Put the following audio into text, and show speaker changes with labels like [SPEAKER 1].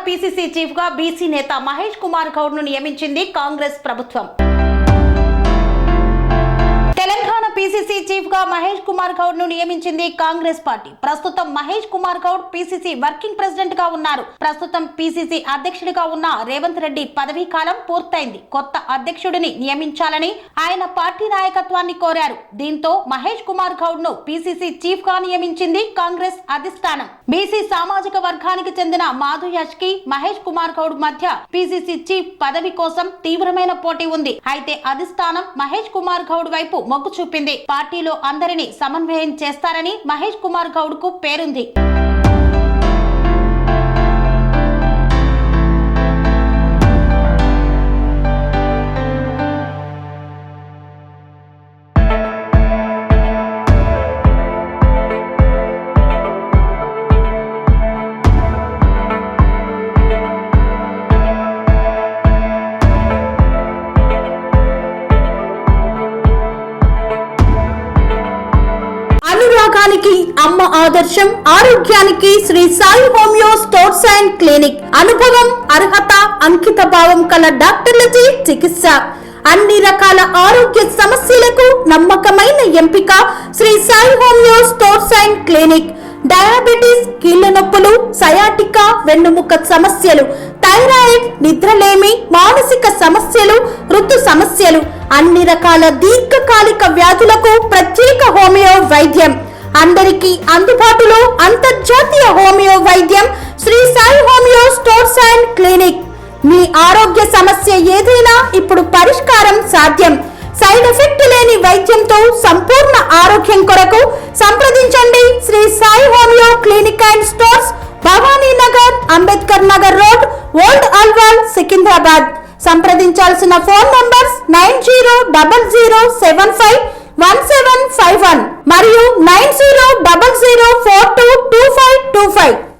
[SPEAKER 1] PCC chief గా BC నేత మహేష్ కుమార్ గౌడ్ ను నియమించింది కాంగ్రెస్ ప్రభుత్వం. తెలంగాణ పీసీసీ చీఫ్ గా మహేష్ కుమార్ గౌడ్ ను నియమించింది కాంగ్రెస్ పార్టీ. ప్రస్తుతం Mahesh Kumar Goud PCC working president గా ఉన్నారు. ప్రస్తుతం పీసీసీ అధ్యక్షుడిగా ఉన్న రేవంత్ రెడ్డి పదవీ కాలం పూర్తయింది. కొత్త అధ్యక్షుడిని నియమించాలని ఆయన పార్టీ నాయకత్వాన్ని కోరారు. దీంతో మహేష్ కుమార్ గౌడ్ ను పీసీసీ చీఫ్ గా నియమించింది కాంగ్రెస్ అధిష్టానం. బీసీ సామాజిక వర్గానికి చెందిన మాధు యాష్ కి మహేష్ కుమార్ గౌడ్ మధ్య పీసీసీ చీఫ్ పదవి కోసం తీవ్రమైన పోటీ ఉంది. అయితే అధిష్టానం మహేష్ కుమార్ గౌడ్ వైపు మొగ్గు చూపింది. పార్టీలో అందరినీ సమన్వయం చేస్తారని మహేష్ కుమార్ గౌడ్ కు పేరుంది. అనురాగానికి అమ్మ ఆదర్శం, ఆరోగ్యానికి Shri Sai homeo stores and clinic. అనుభవం, అర్హత, అంకిత భావం కల డాక్టర్లచే చికిత్స. అన్ని రకాల ఆరోగ్య సమస్యలకు నమ్మకమైన ఎంపిక Shri Sai homeo stores and clinic. Diabetes, కీళ్ల నొప్పులు, సయాటికా, వెన్నుముక సమస్యలు, థైరాయిడ్, నిద్రలేమి, మానసిక సమస్యలు, ఋతు సమస్యలు, అన్ని రకాల దీర్ఘకాలిక వ్యాధులకు ప్రత్యేక హోమియో వైద్యం. అందరికీ అందుబాటులో అంతర్జాతీయ హోమియో వైద్యం Sri Sai homeo stores and clinic. మీ ఆరోగ్య సమస్య ఏదైనా ఇప్పుడు పరిష్కారం సాధ్యం. సైడ్ ఎఫెక్ట్ లేని వైద్యంతో సంపూర్ణ ఆరోగ్యం కొరకు సంప్రదించండి Sri Sai homeo clinic and stores, Bhavani Nagar, Ambedkar Nagar road, old Alwal, Secunderabad. సంప్రదించాల్సిన ఫోన్ నంబర్స్ 9000751751 మరియు 9000422525.